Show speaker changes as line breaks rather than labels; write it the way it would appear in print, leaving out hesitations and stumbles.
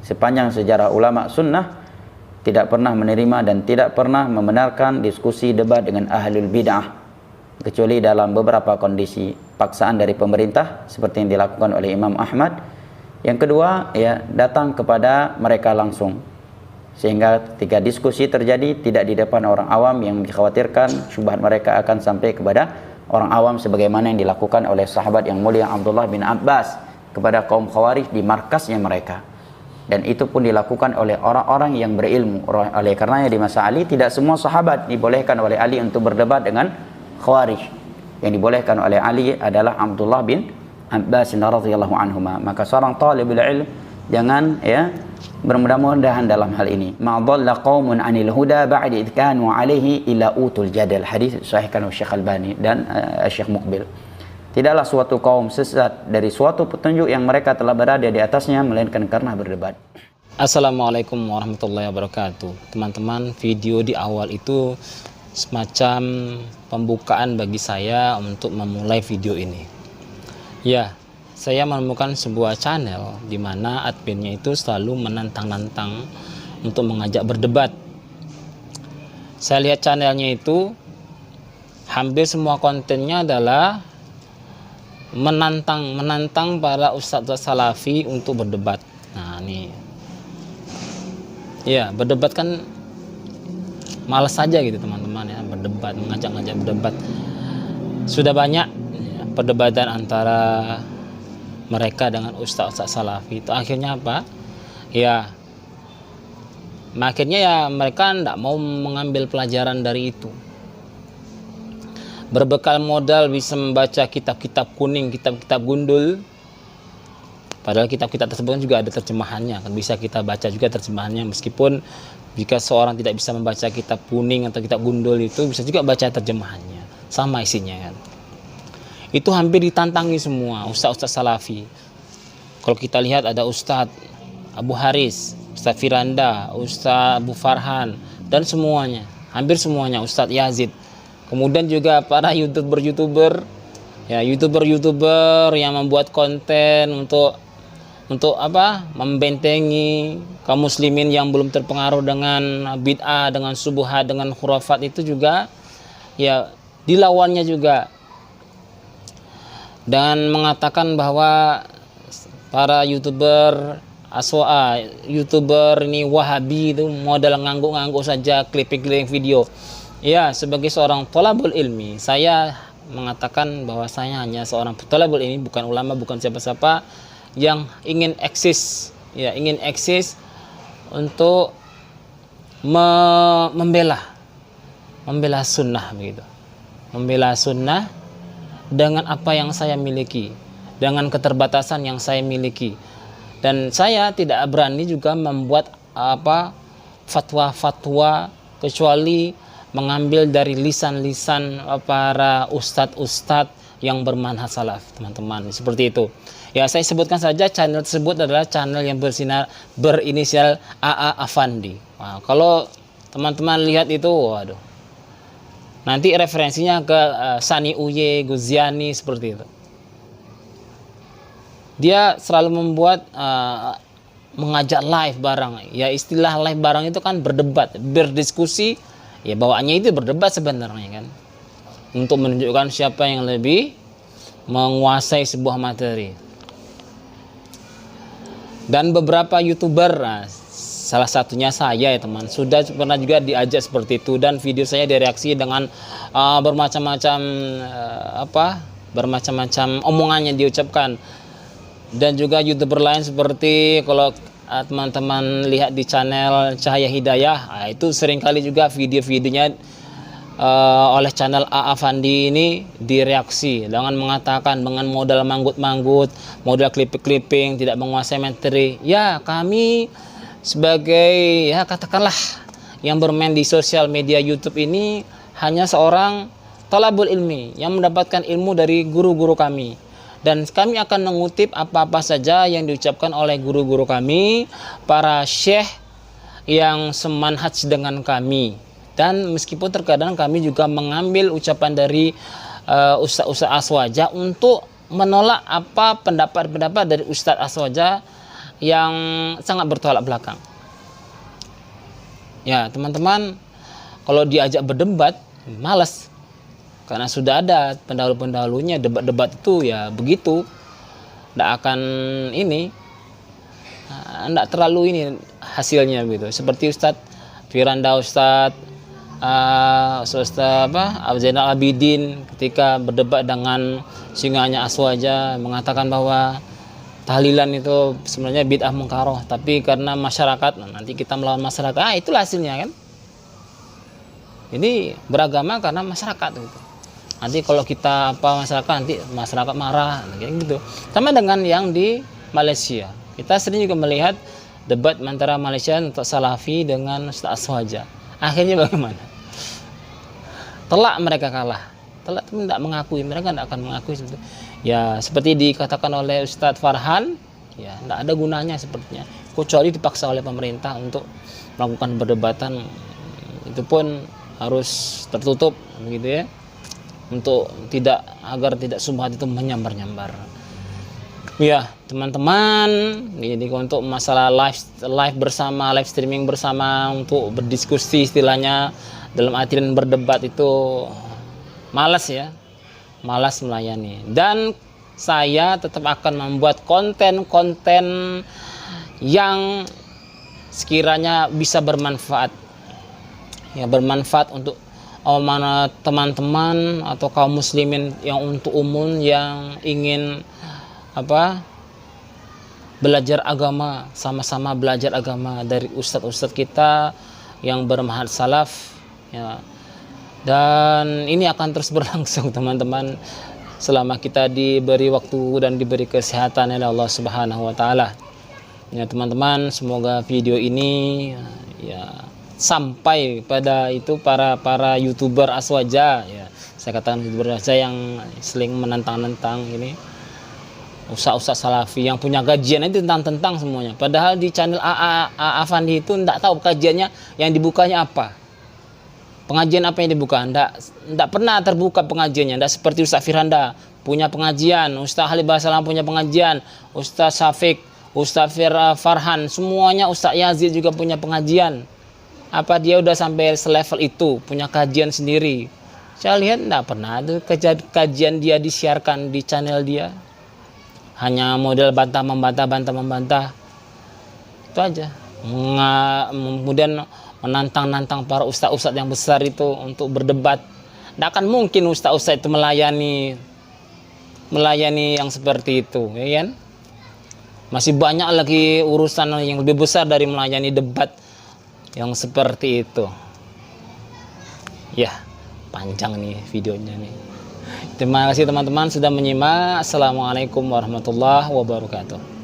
sepanjang sejarah ulama sunnah tidak pernah menerima dan tidak pernah membenarkan diskusi debat dengan ahlul bid'ah, kecuali dalam beberapa kondisi paksaan dari pemerintah seperti yang dilakukan oleh Imam Ahmad. Yang kedua, ya, datang kepada mereka langsung, sehingga ketika diskusi terjadi tidak di depan orang awam yang dikhawatirkan syubhat mereka akan sampai kepada orang awam, sebagaimana yang dilakukan oleh sahabat yang mulia Abdullah bin Abbas kepada kaum Khawarij di markasnya mereka. Dan itu pun dilakukan oleh orang-orang yang berilmu. Oleh karenanya di masa Ali tidak semua sahabat dibolehkan oleh Ali untuk berdebat dengan Khawarij. Yang dibolehkan oleh Ali adalah Abdullah bin Abbas radhiyallahu anhuma. Maka seorang talibul ilm jangan, ya, bermudah-mudahan dalam hal ini. Ma dhalla qaumun 'anil huda ba'da id kanu 'alaihi illa utul jadal. Hadis sahihkan oleh Syekh Albani dan Syekh Muqbil. Tidaklah suatu kaum sesat dari suatu petunjuk yang mereka telah berada di atasnya, melainkan karena berdebat.
Assalamualaikum warahmatullahi wabarakatuh. Teman-teman, video di awal itu semacam pembukaan bagi saya untuk memulai video ini. Ya, saya menemukan sebuah channel di mana adminnya itu selalu menantang-nantang untuk mengajak berdebat. Saya lihat channelnya itu hampir semua kontennya adalah menantang para ustadz salafi untuk berdebat. Nah, ini ya, berdebat kan malas saja gitu teman-teman, ya, berdebat, mengajak-ngajak berdebat. Sudah banyak, ya, perdebatan antara mereka dengan ustadz salafi. Itu akhirnya apa? Ya, akhirnya ya mereka tidak mau mengambil pelajaran dari itu. Berbekal modal bisa membaca kitab-kitab kuning, kitab-kitab gundul, padahal kitab-kitab tersebut juga ada terjemahannya, kan bisa kita baca juga terjemahannya. Meskipun jika seorang tidak bisa membaca kitab kuning atau kitab gundul, itu bisa juga baca terjemahannya, sama isinya kan. Itu hampir ditantangi semua ustaz-ustaz salafi. Kalau kita lihat ada Ustadz Abu Haris, Ustadz Firanda, Ustadz Abu Farhan, dan semuanya, hampir semuanya, Ustadz Yazid. Kemudian juga para youtuber ya, youtuber yang membuat konten untuk apa, membentengi kaum muslimin yang belum terpengaruh dengan bid'ah, dengan subuhat, dengan khurafat, itu juga ya dilawannya juga, dan mengatakan bahwa para youtuber youtuber ini wahabi, itu modal ngangguk-ngangguk saja, clipping video. Ya, sebagai seorang thalabul ilmi, saya mengatakan bahwa saya hanya seorang thalabul ilmi, bukan ulama, bukan siapa-siapa, yang ingin eksis, ya, ingin eksis untuk membela sunnah begitu. Membela sunnah dengan apa yang saya miliki, dengan keterbatasan yang saya miliki. Dan saya tidak berani juga membuat apa fatwa-fatwa kecuali mengambil dari lisan-lisan para ustadz-ustadz yang bermanhaj salaf, teman-teman. Seperti itu. Ya, saya sebutkan saja channel tersebut adalah channel yang berinisial AA Afandi. Nah, kalau teman-teman lihat itu, waduh, nanti referensinya ke Sani Uye, Guziani, seperti itu. Dia selalu membuat mengajak live bareng. Ya, istilah live bareng itu kan berdebat, berdiskusi. Ya, bawaannya itu berdebat sebenarnya kan, untuk menunjukkan siapa yang lebih menguasai sebuah materi. Dan beberapa youtuber, salah satunya saya ya teman, sudah pernah juga diajak seperti itu, dan video saya direaksi dengan bermacam-macam bermacam-macam omongan yang diucapkan. Dan juga youtuber lain seperti kalau teman-teman lihat di channel Cahaya Hidayah, itu seringkali juga video-videonya oleh channel A Afandi ini direaksi dengan mengatakan dengan modal manggut-manggut, modal clipping, tidak menguasai materi. Ya, kami sebagai, ya katakanlah, yang bermain di sosial media YouTube ini hanya seorang thalabul ilmi yang mendapatkan ilmu dari guru-guru kami. Dan kami akan mengutip apa-apa saja yang diucapkan oleh guru-guru kami, para syekh yang semanhaj dengan kami. Dan meskipun terkadang kami juga mengambil ucapan dari Ustaz Aswaja untuk menolak apa pendapat-pendapat dari Ustaz Aswaja yang sangat bertolak belakang. Ya teman-teman, kalau diajak berdebat malas, karena sudah ada pendahulu-pendahulunya. Debat-debat itu ya begitu, tidak akan ini, tidak terlalu ini hasilnya gitu. Seperti Ustadz Firanda, Ustadz Abu Zainal Abidin ketika berdebat dengan singanya Aswaja, mengatakan bahwa tahlilan itu sebenarnya bid'ah mungkaroh, tapi karena masyarakat, nanti kita melawan masyarakat, itulah hasilnya kan. Jadi beragama karena masyarakat gitu. Nanti kalau kita masyarakat, nanti masyarakat marah kayak gitu. Sama dengan yang di Malaysia, kita sering juga melihat debat antara Malaysia untuk Salafi dengan Ustaz Aswaja. Akhirnya bagaimana? Telak mereka kalah. Telak tidak mengakui, mereka tidak akan mengakui sebetulnya. Ya seperti dikatakan oleh Ustadz Farhan, ya tidak ada gunanya sepertinya, kecuali dipaksa oleh pemerintah untuk melakukan perdebatan. Itu pun harus tertutup begitu ya, untuk agar tidak subhat itu menyambar-nyambar. Ya teman-teman, jadi untuk masalah live bersama, live streaming bersama untuk berdiskusi istilahnya, dalam artian berdebat itu malas ya, malas melayani. Dan saya tetap akan membuat konten-konten yang sekiranya bisa bermanfaat, ya bermanfaat untuk mana teman-teman atau kaum muslimin yang untuk umum yang ingin belajar agama, sama-sama belajar agama dari ustadz-ustadz kita yang bermanhaj salaf ya. Dan ini akan terus berlangsung teman-teman, selama kita diberi waktu dan diberi kesehatan oleh Allah Subhanahu wa taala. Ya teman-teman, semoga video ini ya sampai pada itu para YouTuber Aswaja ya. Saya katakan YouTuber Aswaja yang sering menantang-nantang ini ustaz-ustaz salafi yang punya kajian itu tentang semuanya. Padahal di channel AA Afandi itu tidak tahu kajiannya yang dibukanya apa. Pengajian apa yang dibuka? Tidak pernah terbuka pengajiannya. Tidak seperti Ustaz Firanda punya pengajian, Ustaz Halil Basalam punya pengajian, Ustaz Syafiq, Ustaz Farhan, semuanya, Ustaz Yazid juga punya pengajian. Apa dia udah sampai selevel itu, punya kajian sendiri? Saya lihat tidak pernah ada kajian dia disiarkan di channel dia. Hanya model bantah-membantah. Itu aja. Kemudian menantang-nantang para ustaz-ustaz yang besar itu untuk berdebat. Tidak akan mungkin ustaz-ustaz itu melayani yang seperti itu, ya kan? Masih banyak lagi urusan yang lebih besar dari melayani debat yang seperti itu. Ya, panjang nih videonya nih. Terima kasih teman-teman sudah menyimak. Assalamualaikum warahmatullahi wabarakatuh.